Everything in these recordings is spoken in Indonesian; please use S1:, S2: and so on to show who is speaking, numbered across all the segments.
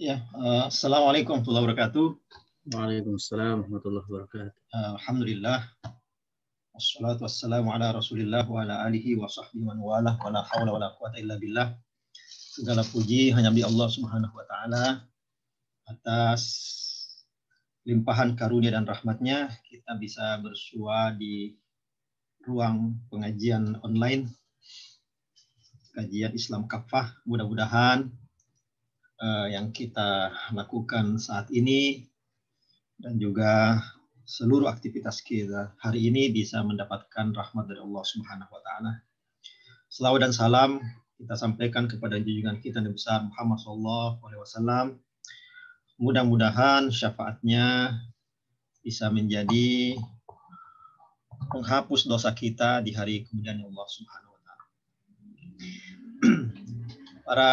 S1: Ya, Assalamualaikum warahmatullahi wabarakatuh.
S2: Waalaikumsalam warahmatullahi wabarakatuh.
S1: Alhamdulillah. Wassalatu wassalamu ala Rasulillah wa ala alihi wa sahbihi man walah wa la haula wa la quwata illa billah. Segala puji hanya bagi Allah Subhanahu wa taala atas limpahan karunia dan rahmatnya kita bisa bersua di ruang pengajian online kajian Islam Kafah. Mudah-mudahan yang kita lakukan saat ini dan juga seluruh aktivitas kita hari ini bisa mendapatkan rahmat dari Allah Subhanahu wa taala. Selawat dan salam kita sampaikan kepada junjungan kita Nabi besar Muhammad sallallahu alaihi wasallam. Mudah-mudahan syafaatnya bisa menjadi penghapus dosa kita di hari kemudian Allah Subhanahu wa taala. Para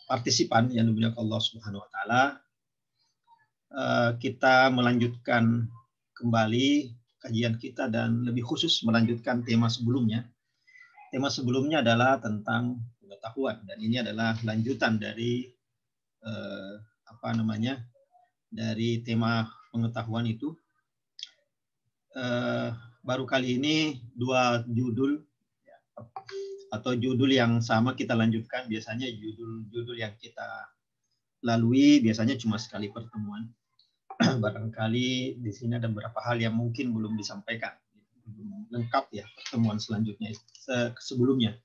S1: partisipan yang dimuliakan Allah Subhanahu wa taala, kita melanjutkan kembali kajian kita dan lebih khusus melanjutkan tema sebelumnya. Tema sebelumnya adalah tentang pengetahuan dan ini adalah lanjutan dari dari tema pengetahuan itu. Baru kali ini dua judul atau judul yang sama kita lanjutkan. Biasanya judul yang kita lalui biasanya cuma sekali pertemuan. Barangkali di sini ada beberapa hal yang mungkin belum disampaikan, belum lengkap ya pertemuan selanjutnya sebelumnya.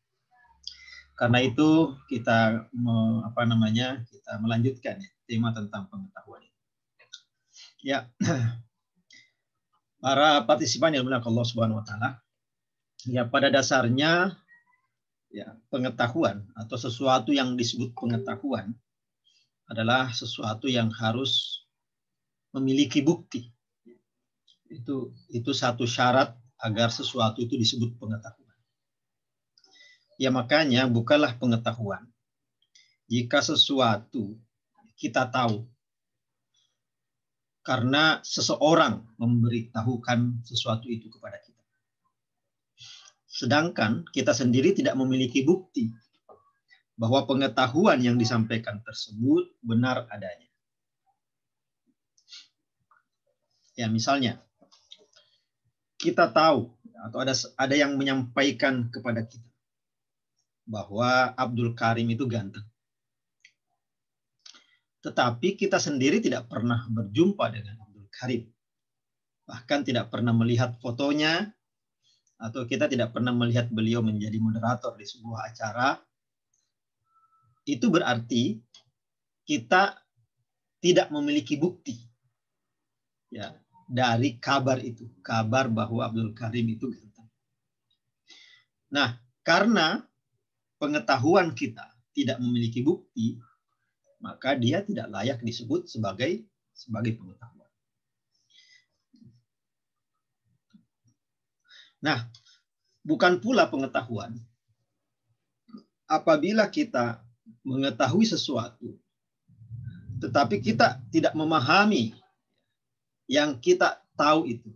S1: Karena itu kita kita melanjutkan ya, tema tentang pengetahuan. Ya, para partisipan yang dimuliakan Allah Subhanahu wa taala, ya pada dasarnya ya pengetahuan atau sesuatu yang disebut pengetahuan adalah sesuatu yang harus memiliki bukti. Itu satu syarat agar sesuatu itu disebut pengetahuan. Ya makanya bukanlah pengetahuan jika sesuatu kita tahu karena seseorang memberitahukan sesuatu itu kepada kita. Sedangkan kita sendiri tidak memiliki bukti bahwa pengetahuan yang disampaikan tersebut benar adanya. Ya, misalnya kita tahu atau ada yang menyampaikan kepada kita bahwa Abdul Karim itu ganteng. Tetapi kita sendiri tidak pernah berjumpa dengan Abdul Karim. Bahkan tidak pernah melihat fotonya atau kita tidak pernah melihat beliau menjadi moderator di sebuah acara. Itu berarti kita tidak memiliki bukti ya dari kabar itu, kabar bahwa Abdul Karim itu ganteng. Nah, karena pengetahuan kita tidak memiliki bukti, maka dia tidak layak disebut sebagai pengetahuan. Nah, bukan pula pengetahuan apabila kita mengetahui sesuatu tetapi kita tidak memahami yang kita tahu itu.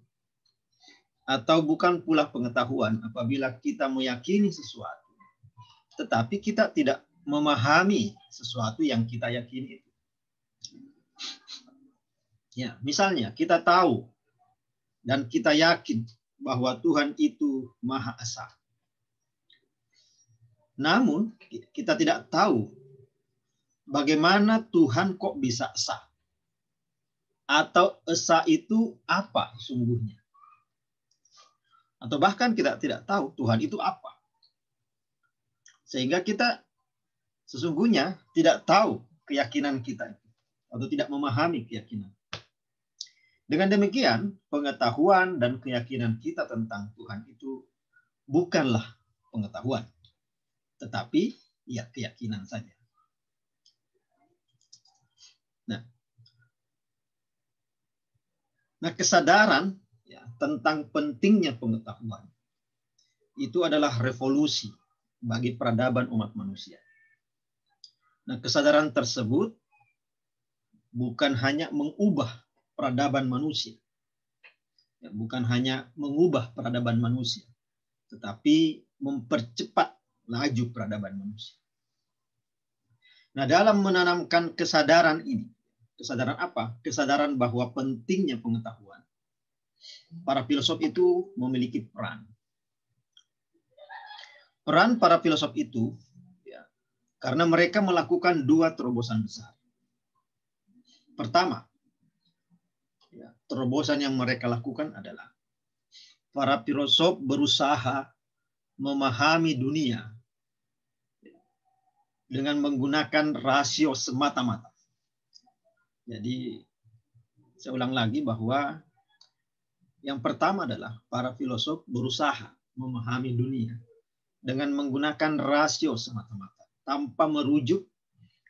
S1: Atau bukan pula pengetahuan apabila kita meyakini sesuatu tetapi kita tidak memahami sesuatu yang kita yakini itu. Ya, misalnya kita tahu dan kita yakin bahwa Tuhan itu Maha Esa. Namun kita tidak tahu bagaimana Tuhan kok bisa esa. Atau esa itu apa sungguhnya. Atau bahkan kita tidak tahu Tuhan itu apa. Sehingga kita sesungguhnya tidak tahu keyakinan kita itu. Atau tidak memahami keyakinan. Dengan demikian, pengetahuan dan keyakinan kita tentang Tuhan itu bukanlah pengetahuan. Tetapi ya keyakinan saja. Nah, kesadaran ya, tentang pentingnya pengetahuan itu adalah revolusi bagi peradaban umat manusia. Nah, kesadaran tersebut bukan hanya mengubah peradaban manusia, ya, bukan hanya mengubah peradaban manusia, tetapi mempercepat laju peradaban manusia. Nah, dalam menanamkan kesadaran ini, kesadaran apa? Kesadaran bahwa pentingnya pengetahuan. Para filosof itu memiliki peran. Peran para filosof itu, ya, karena mereka melakukan dua terobosan besar. Pertama, ya, terobosan yang mereka lakukan adalah para filosof berusaha memahami dunia dengan menggunakan rasio semata-mata. Jadi, saya ulang lagi bahwa yang pertama adalah para filosof berusaha memahami dunia dengan menggunakan rasio semata-mata, tanpa merujuk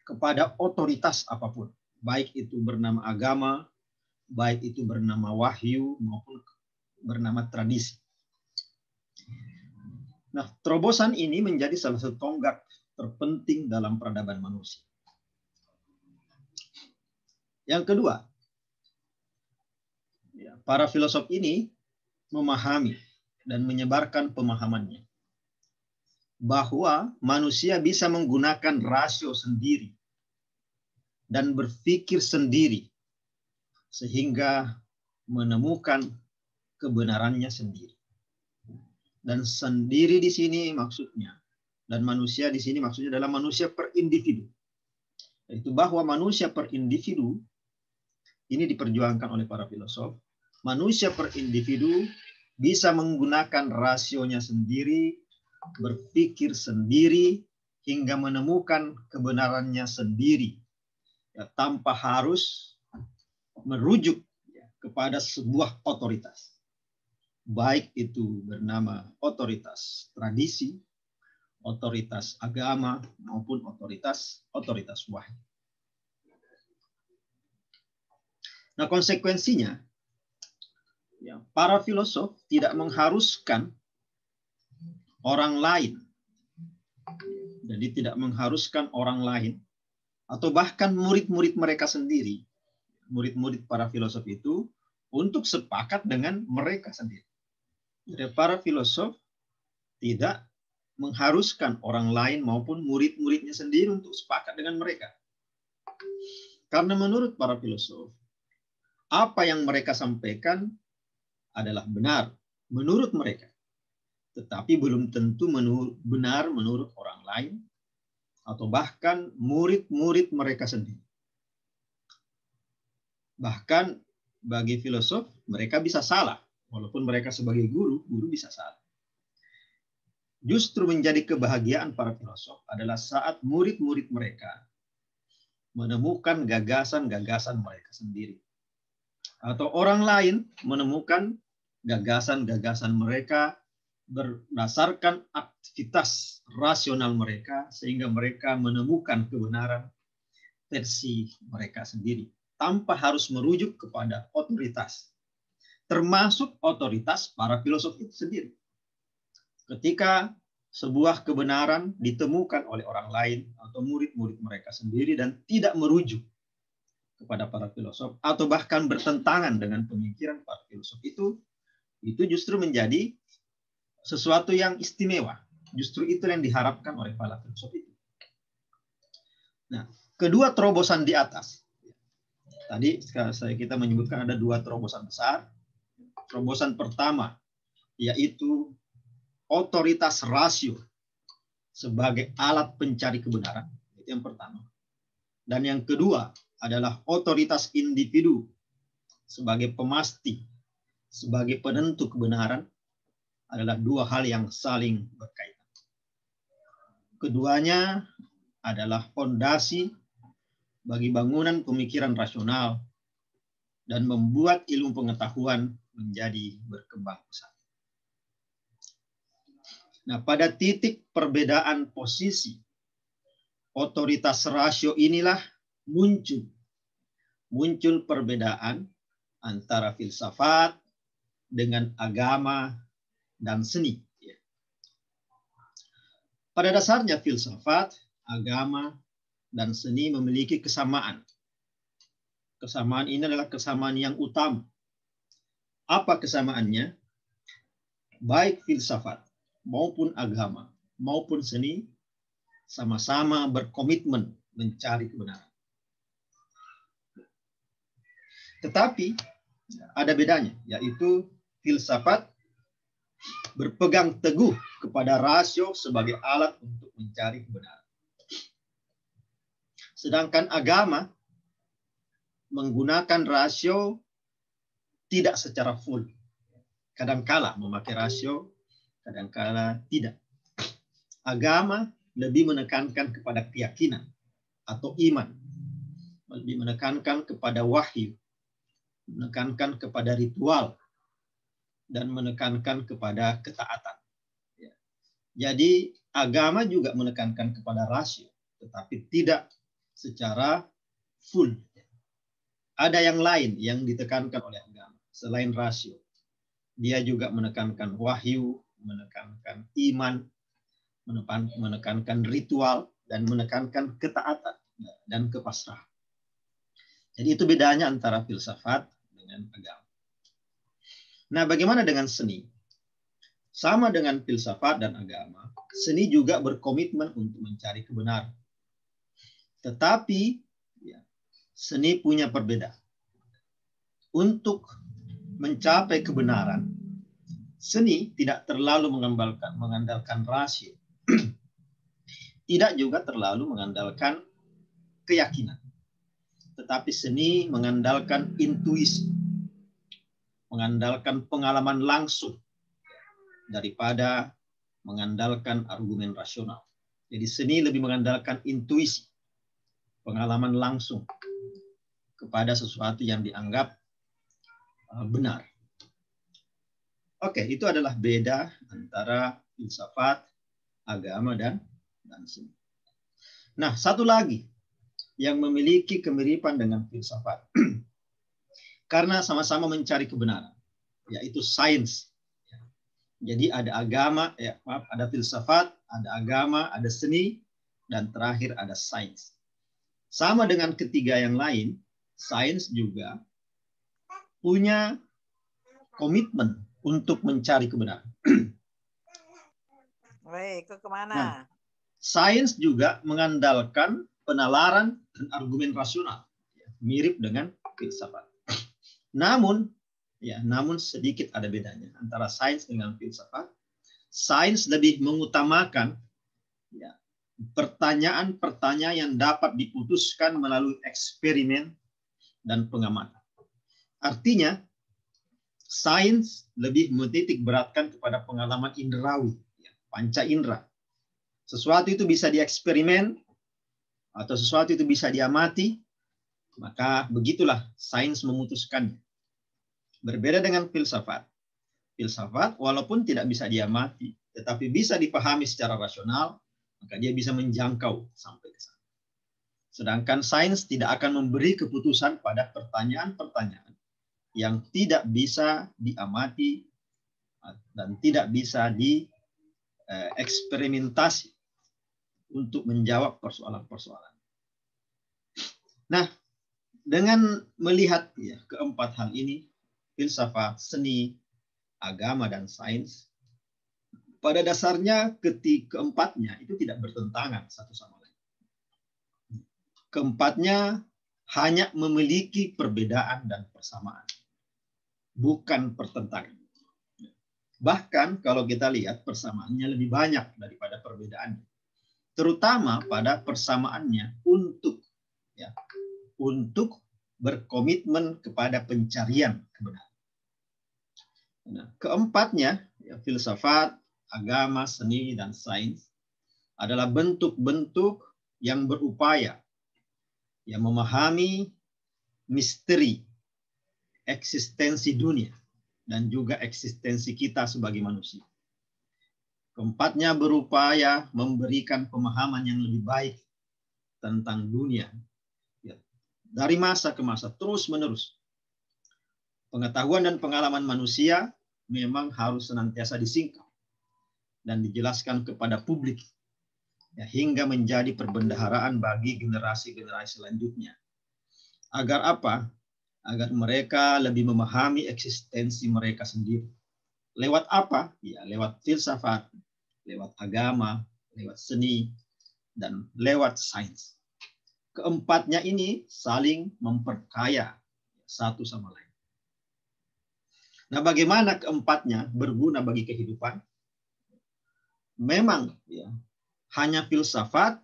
S1: kepada otoritas apapun, baik itu bernama agama, baik itu bernama wahyu, maupun bernama tradisi. Nah, terobosan ini menjadi salah satu tonggak terpenting dalam peradaban manusia. Yang kedua, para filosof ini memahami dan menyebarkan pemahamannya bahwa manusia bisa menggunakan rasio sendiri dan berpikir sendiri sehingga menemukan kebenarannya sendiri. Dan sendiri di sini maksudnya, dan manusia di sini maksudnya adalah manusia per individu. Yaitu bahwa manusia per individu ini diperjuangkan oleh para filosof. Manusia per individu bisa menggunakan rasionya sendiri, berpikir sendiri, hingga menemukan kebenarannya sendiri, ya, tanpa harus merujuk, ya, kepada sebuah otoritas. Baik itu bernama otoritas tradisi, otoritas agama, maupun otoritas wahyu. Nah, konsekuensinya, ya, para filosof tidak mengharuskan orang lain, jadi tidak mengharuskan orang lain, atau bahkan murid-murid mereka sendiri, murid-murid para filosof itu, untuk sepakat dengan mereka sendiri. Jadi para filosof tidak mengharuskan orang lain maupun murid-muridnya sendiri untuk sepakat dengan mereka. Karena menurut para filosof, apa yang mereka sampaikan adalah benar menurut mereka, tetapi belum tentu benar menurut orang lain atau bahkan murid-murid mereka sendiri. Bahkan bagi filosof, mereka bisa salah. Walaupun mereka sebagai guru bisa salah. Justru menjadi kebahagiaan para filosof adalah saat murid-murid mereka menemukan gagasan-gagasan mereka sendiri. Atau orang lain menemukan gagasan-gagasan mereka berdasarkan aktivitas rasional mereka, sehingga mereka menemukan kebenaran versi mereka sendiri, tanpa harus merujuk kepada otoritas, termasuk otoritas para filosof itu sendiri. Ketika sebuah kebenaran ditemukan oleh orang lain atau murid-murid mereka sendiri dan tidak merujuk kepada para filosof atau bahkan bertentangan dengan pemikiran para filosof itu justru menjadi sesuatu yang istimewa. Justru itu yang diharapkan oleh para filosof itu. Nah, kedua terobosan di atas. Tadi kita menyebutkan ada dua terobosan besar. Terobosan pertama yaitu otoritas rasio sebagai alat pencari kebenaran. Itu yang pertama. Dan yang kedua adalah otoritas individu sebagai pemasti, sebagai penentu kebenaran, adalah dua hal yang saling berkaitan. Keduanya adalah fondasi bagi bangunan pemikiran rasional dan membuat ilmu pengetahuan menjadi berkembang pesat. Nah, pada titik perbedaan posisi otoritas rasio inilah muncul perbedaan antara filsafat dengan agama dan seni. Pada dasarnya filsafat, agama, dan seni memiliki kesamaan. Kesamaan ini adalah kesamaan yang utama. Apa kesamaannya? Baik filsafat maupun agama maupun seni sama-sama berkomitmen mencari kebenaran. Tetapi ada bedanya, yaitu filsafat berpegang teguh kepada rasio sebagai alat untuk mencari kebenaran. Sedangkan agama menggunakan rasio tidak secara full. Kadangkala memakai rasio, kadangkala tidak. Agama lebih menekankan kepada keyakinan atau iman. Lebih menekankan kepada wahyu. Menekankan kepada ritual. Dan menekankan kepada ketaatan. Jadi agama juga menekankan kepada rasio. Tetapi tidak secara full. Ada yang lain yang ditekankan oleh agama. Selain rasio. Dia juga menekankan wahyu, menekankan iman, menekankan ritual, dan menekankan ketaatan dan kepasrahan. Jadi itu bedanya antara filsafat dengan agama. Nah, bagaimana dengan seni? Sama dengan filsafat dan agama, seni juga berkomitmen untuk mencari kebenaran. Tetapi seni punya perbedaan. Untuk mencapai kebenaran, seni tidak terlalu mengandalkan rasio. Tidak juga terlalu mengandalkan keyakinan. Tetapi seni mengandalkan intuisi. Mengandalkan pengalaman langsung daripada mengandalkan argumen rasional. Jadi seni lebih mengandalkan intuisi. Pengalaman langsung kepada sesuatu yang dianggap benar. Oke, itu adalah beda antara filsafat, agama, dan seni. Nah, satu lagi yang memiliki kemiripan dengan filsafat. Karena sama-sama mencari kebenaran, yaitu sains. Jadi ada agama, ada filsafat, ada agama, ada seni, dan terakhir ada sains. Sama dengan ketiga yang lain, sains juga punya komitmen untuk mencari kebenaran.
S3: Woi, ke kemana?
S1: Nah, sains juga mengandalkan penalaran dan argumen rasional, mirip dengan filsafat. Namun sedikit ada bedanya antara sains dengan filsafat. Sains lebih mengutamakan pertanyaan-pertanyaan yang dapat diputuskan melalui eksperimen dan pengamatan. Artinya, sains lebih menitik beratkan kepada pengalaman indrawi, panca indera. Sesuatu itu bisa dieksperimen atau sesuatu itu bisa diamati, maka begitulah sains memutuskannya. Berbeda dengan filsafat. Filsafat walaupun tidak bisa diamati, tetapi bisa dipahami secara rasional, maka dia bisa menjangkau sampai ke sana. Sedangkan sains tidak akan memberi keputusan pada pertanyaan-pertanyaan yang tidak bisa diamati dan tidak bisa dieksperimentasi untuk menjawab persoalan-persoalan. Nah, dengan melihat keempat hal ini, filsafat, seni, agama, dan sains, pada dasarnya keempatnya itu tidak bertentangan satu sama lain. Keempatnya hanya memiliki perbedaan dan persamaan, bukan pertentangan. Bahkan kalau kita lihat persamaannya lebih banyak daripada perbedaannya. Terutama pada persamaannya untuk berkomitmen kepada pencarian kebenaran. Nah, keempatnya, filsafat, agama, seni, dan sains adalah bentuk-bentuk yang berupaya memahami misteri eksistensi dunia dan juga eksistensi kita sebagai manusia. Keempatnya berupaya memberikan pemahaman yang lebih baik tentang dunia. Dari masa ke masa, terus-menerus. Pengetahuan dan pengalaman manusia memang harus senantiasa disingkap dan dijelaskan kepada publik hingga menjadi perbendaharaan bagi generasi-generasi selanjutnya. Agar apa? Agar mereka lebih memahami eksistensi mereka sendiri. Lewat apa? Lewat filsafat, lewat agama, lewat seni, dan lewat sains. keempatnya ini saling memperkaya satu sama lain. Nah, bagaimana keempatnya berguna bagi kehidupan? Memang ya, hanya filsafat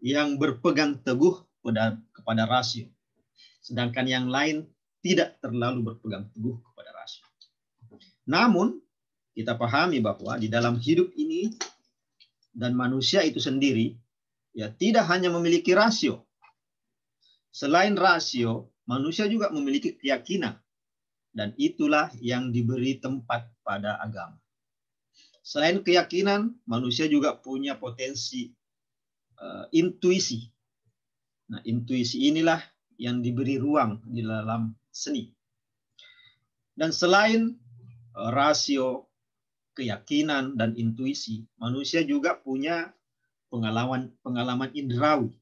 S1: yang berpegang teguh kepada rasio. Sedangkan yang lain tidak terlalu berpegang teguh kepada rasio. Namun, kita pahami bahwa di dalam hidup ini dan manusia itu sendiri, ya tidak hanya memiliki rasio. Selain rasio, manusia juga memiliki keyakinan. Dan itulah yang diberi tempat pada agama. Selain keyakinan, manusia juga punya potensi intuisi. Nah, intuisi inilah yang diberi ruang di dalam seni. Dan selain rasio, keyakinan, dan intuisi, manusia juga punya pengalaman indrawi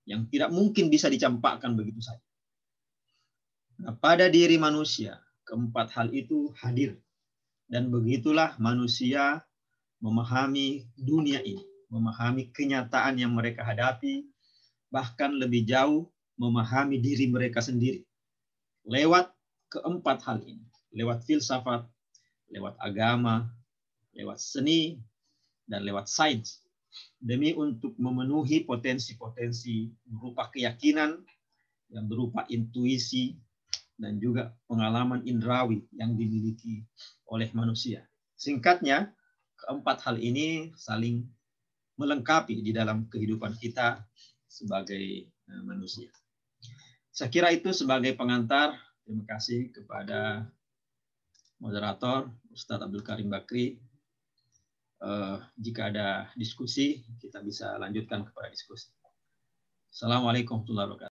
S1: yang tidak mungkin bisa dicampakkan begitu saja. Nah, pada diri manusia, keempat hal itu hadir. Dan begitulah manusia memahami dunia ini, memahami kenyataan yang mereka hadapi, bahkan lebih jauh memahami diri mereka sendiri. Lewat keempat hal ini, lewat filsafat, lewat agama, lewat seni, dan lewat sains. Demi untuk memenuhi potensi-potensi berupa keyakinan, yang berupa intuisi, dan juga pengalaman indrawi yang dimiliki oleh manusia. Singkatnya, keempat hal ini saling melengkapi di dalam kehidupan kita sebagai manusia. Saya kira itu sebagai pengantar. Terima kasih kepada moderator Ustadz Abdul Karim Bakri. Jika ada diskusi, kita bisa lanjutkan kepada diskusi. Assalamualaikum warahmatullahi wabarakatuh.